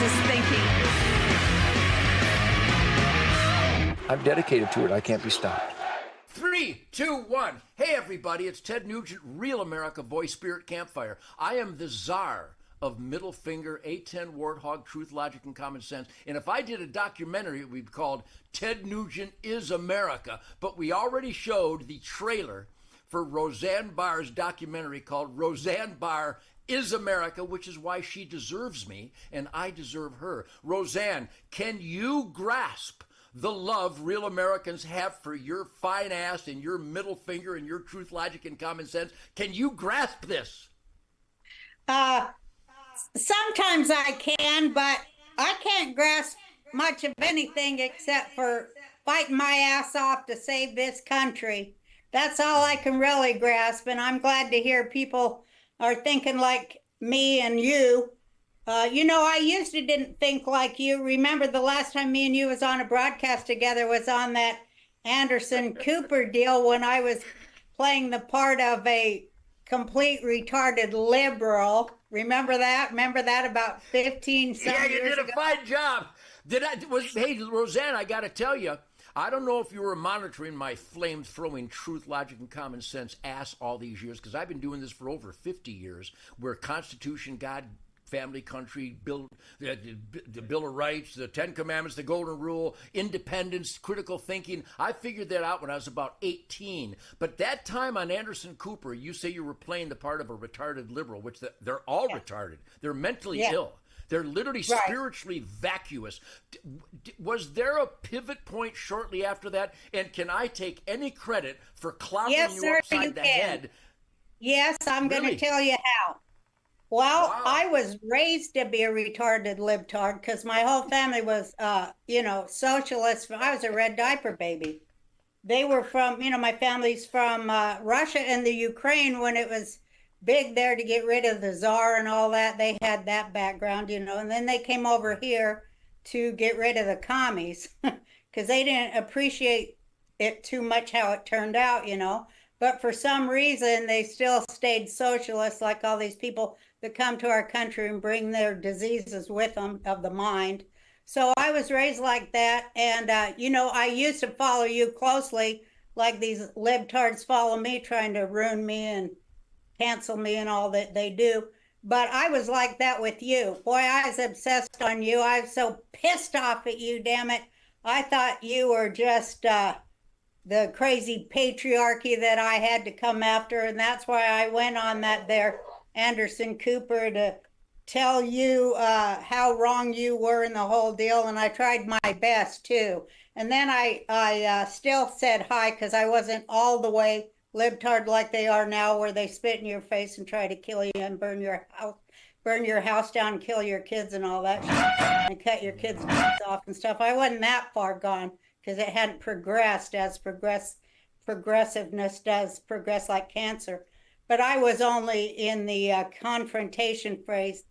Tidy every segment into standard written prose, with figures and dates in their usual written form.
is thinking. I'm dedicated to it. I can't be stopped. 3, 2, 1. Hey, everybody. It's Ted Nugent, Real America Voice Spirit Campfire. I am the czar of middle finger, A10 warthog, truth, logic, and common sense. And if I did a documentary, it would be called Ted Nugent is America. But we already showed the trailer for Roseanne Barr's documentary called Roseanne Barr is America, which is why she deserves me and I deserve her. Roseanne, can you grasp the love real Americans have for your fine ass and your middle finger and your truth, logic, and common sense? Can you grasp this? Sometimes I can, but I can't grasp much of anything except for fighting my ass off to save this country. That's all I can really grasp, and I'm glad to hear people are thinking like me and you. I used to didn't think like you. Remember the last time me and you was on a broadcast together was on that Anderson Cooper deal when I was playing the part of a complete retarded liberal. Remember that? Remember that about 15 years ago? Yeah, you did a fine job. Hey, Roseanne, I got to tell you, I don't know if you were monitoring my flame-throwing truth, logic, and common sense ass all these years, because I've been doing this for over 50 years, where Constitution, God, family, country, the Bill of Rights, the Ten Commandments, the Golden Rule, independence, critical thinking. I figured that out when I was about 18. But that time on Anderson Cooper, you say you were playing the part of a retarded liberal, which they're all retarded. They're mentally ill. They're literally spiritually vacuous. Was there a pivot point shortly after that? And can I take any credit for clobbering you upside the head? Yes, I'm going to tell you how. Well, I was raised to be a retarded libtard because my whole family was, socialist. I was a red diaper baby. They were from, my family's from Russia and the Ukraine when it was big there to get rid of the Tsar and all that. They had that background, and then they came over here to get rid of the commies because they didn't appreciate it too much how it turned out, But for some reason, they still stayed socialist, like all these people that come to our country and bring their diseases with them of the mind. So I was raised like that. And, I used to follow you closely, like these libtards follow me, trying to ruin me and cancel me and all that they do. But I was like that with you. Boy, I was obsessed on you. I was so pissed off at you, damn it. I thought you were just the crazy patriarchy that I had to come after. And that's why I went on that there Anderson Cooper to tell you how wrong you were in the whole deal. And I tried my best too. And then I still said hi because I wasn't all the way libtard like they are now, where they spit in your face and try to kill you and burn your house down, and kill your kids and all that shit, and cut your kids' off and stuff. I wasn't that far gone because it hadn't progressed as progressiveness does progress like cancer. But I was only in the confrontation phase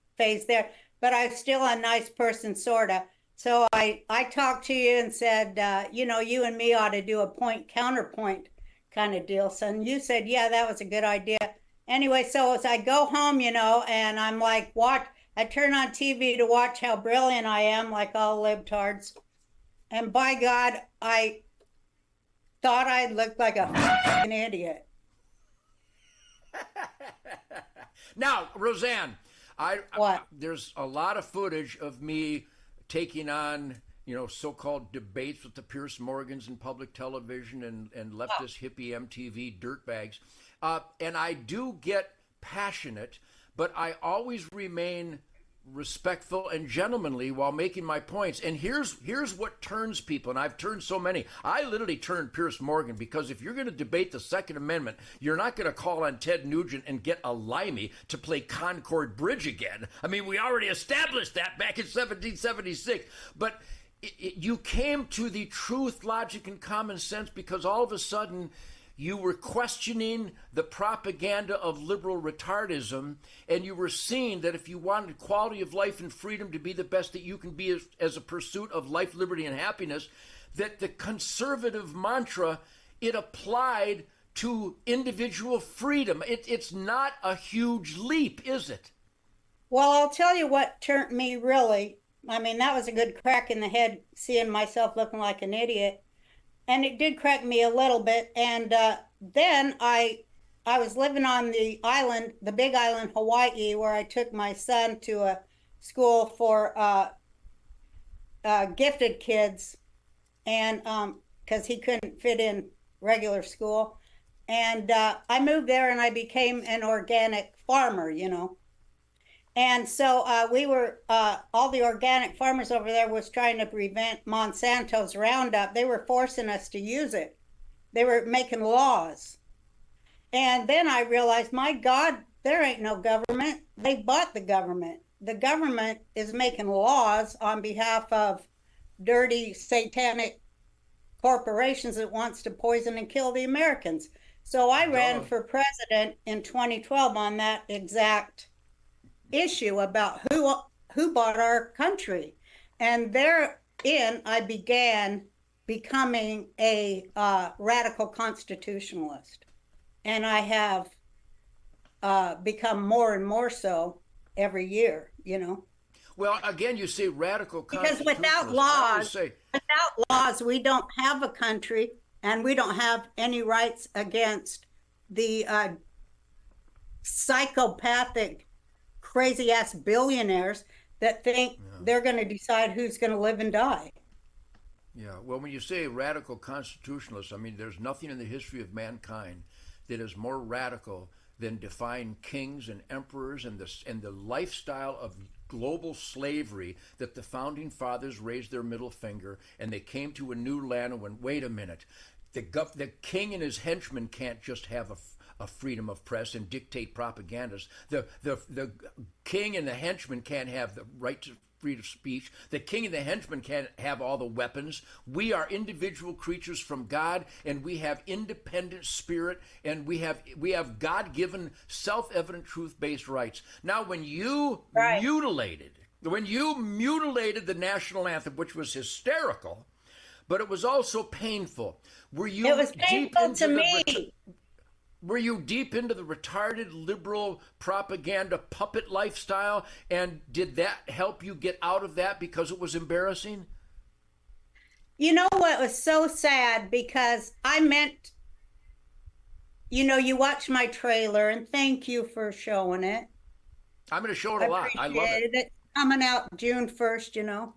there. But I was still a nice person, sorta. So I talked to you and said, you and me ought to do a point counterpoint kind of deal. So and you said, yeah, that was a good idea. Anyway, so as I go home, and I'm like, I turn on TV to watch how brilliant I am, like all libtards. And by God, I thought I looked like a f***ing idiot. Now, Roseanne, there's a lot of footage of me taking on so-called debates with the Pierce Morgans in public television and leftist hippie MTV dirtbags. And I do get passionate, but I always remain respectful and gentlemanly while making my points. And here's what turns people, and I've turned so many. I literally turned Pierce Morgan because if you're going to debate the Second Amendment, you're not going to call on Ted Nugent and get a limey to play Concord Bridge again. I mean, we already established that back in 1776. But you came to the truth, logic, and common sense because all of a sudden you were questioning the propaganda of liberal retardism, and you were seeing that if you wanted quality of life and freedom to be the best that you can be as a pursuit of life, liberty, and happiness, that the conservative mantra, it applied to individual freedom. It's not a huge leap, is it? Well, I'll tell you what turned me really I mean, that was a good crack in the head, seeing myself looking like an idiot. And it did crack me a little bit. And then I was living on the island, the big island, Hawaii, where I took my son to a school for gifted kids, and because he couldn't fit in regular school. And I moved there and I became an organic farmer, you know. And so we were, all the organic farmers over there was trying to prevent Monsanto's Roundup. They were forcing us to use it. They were making laws. And then I realized, my God, there ain't no government. They bought the government. The government is making laws on behalf of dirty, satanic corporations that wants to poison and kill the Americans. So I ran for president in 2012 on that exact issue about who bought our country. And therein I began becoming a radical constitutionalist. And I have become more and more so every year, you know. Well, again, you say radical because constitutionalist. without laws, we don't have a country, and we don't have any rights against the psychopathic, crazy ass billionaires that think they're going to decide who's going to live and die. Yeah, well, when you say radical constitutionalist, I mean, there's nothing in the history of mankind that is more radical than defying kings and emperors and the lifestyle of global slavery that the founding fathers raised their middle finger, and they came to a new land and went, wait a minute, the king and his henchmen can't just have a freedom of press and dictate propagandas. The king and the henchmen can't have the right to freedom of speech. The king and the henchmen can't have all the weapons. We are individual creatures from God, and we have independent spirit, and we have God-given, self-evident, truth-based rights. Now, when you mutilated the national anthem, which was hysterical, but it was also painful. It was painful to me. Were you deep into the retarded liberal propaganda puppet lifestyle, and did that help you get out of that because it was embarrassing? You know what was so sad, because I meant, you know, you watched my trailer, and thank you for showing it. I'm going to show it a lot. I love it. It's coming out June 1st, you know,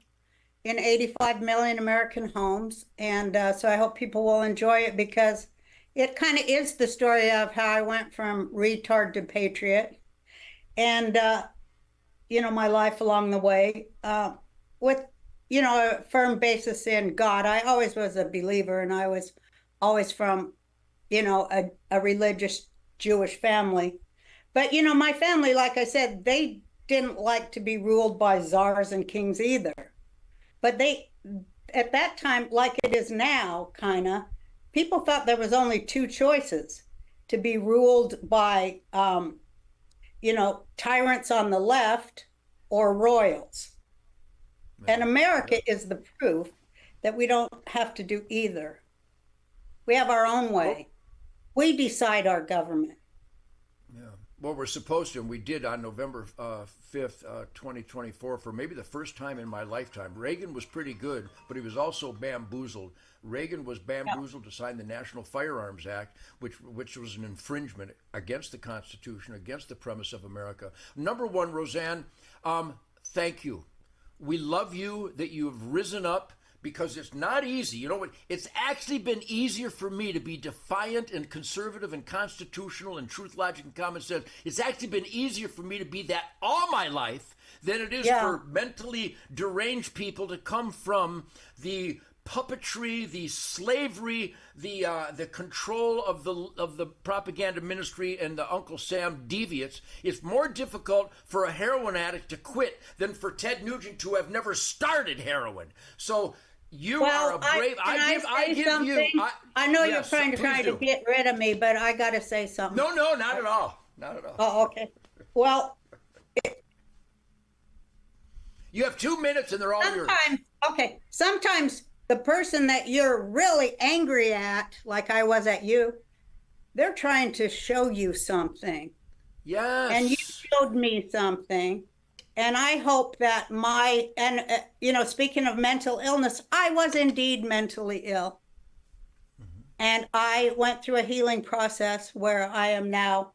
in 85 million American homes. And so I hope people will enjoy it, because it kind of is the story of how I went from retard to patriot, and, you know, my life along the way, with, you know, a firm basis in God. I always was a believer, and I was always from, you know, a religious Jewish family. But, you know, my family, like I said, they didn't like to be ruled by czars and kings either. But they, at that time, like it is now, kind of, people thought there was only two choices: to be ruled by, you know, tyrants on the left or royals. And America is the proof that we don't have to do either. We have our own way. We decide our government. Yeah. Well, we're supposed to, and we did on November 5th, 2024, for maybe the first time in my lifetime. Reagan was pretty good, but he was also bamboozled. Reagan was bamboozled to sign the National Firearms Act, which was an infringement against the Constitution, against the premise of America. Number one, Roseanne, thank you. We love you that you have risen up, because it's not easy. You know what? It's actually been easier for me to be defiant and conservative and constitutional and truth, logic, and common sense. It's actually been easier for me to be that all my life than it is for mentally deranged people to come from the puppetry, the slavery, the control of the propaganda ministry and the Uncle Sam deviates. It's more difficult for a heroin addict to quit than for Ted Nugent to have never started heroin. So you are a brave. I give you. I know you're trying to get rid of me, but I got to say something. No, not at all. Not at all. Oh, okay. Well, you have 2 minutes, and they're all yours. Okay. Sometimes the person that you're really angry at, like I was at you, they're trying to show you something. Yes. And you showed me something. And I hope that speaking of mental illness, I was indeed mentally ill. And I went through a healing process where I am now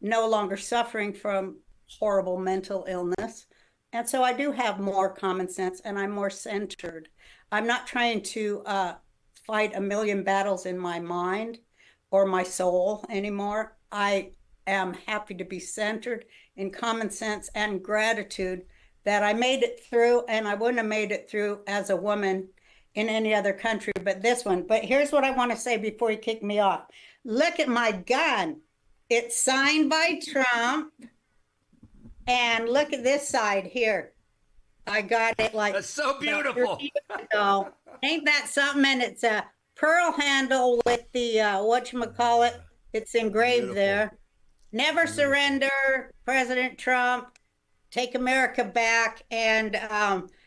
no longer suffering from horrible mental illness. And so I do have more common sense and I'm more centered. I'm not trying to fight a million battles in my mind or my soul anymore. I am happy to be centered in common sense and gratitude that I made it through, and I wouldn't have made it through as a woman in any other country but this one. But here's what I want to say before you kick me off. Look at my gun. It's signed by Trump. And look at this side here. I got it like... That's so beautiful. Ain't that something? And it's a pearl handle with the, whatchamacallit. It's engraved beautiful. There. Never beautiful. Surrender, President Trump. Take America back. And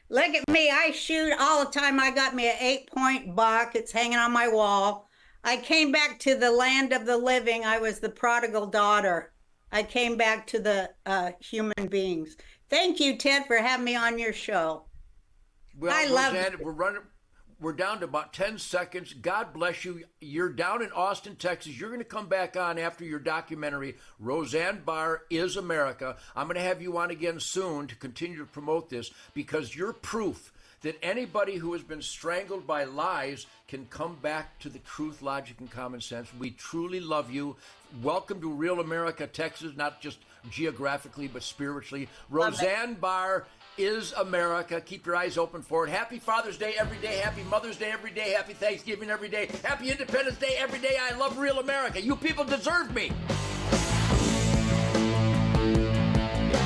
look at me. I shoot all the time. I got me an 8-point buck. It's hanging on my wall. I came back to the land of the living. I was the prodigal daughter. I came back to the human beings. Thank you, Ted, for having me on your show. Well, I love it. We're down to about 10 seconds. God bless you. You're down in Austin, Texas. You're going to come back on after your documentary, Roseanne Barr is America. I'm going to have you on again soon to continue to promote this because you're proof that anybody who has been strangled by lies can come back to the truth, logic, and common sense. We truly love you. Welcome to Real America, Texas, not just geographically, but spiritually. Roseanne Barr is America. Keep your eyes open for it. Happy Father's Day every day. Happy Mother's Day every day. Happy Thanksgiving every day. Happy Independence Day every day. I love Real America. You people deserve me.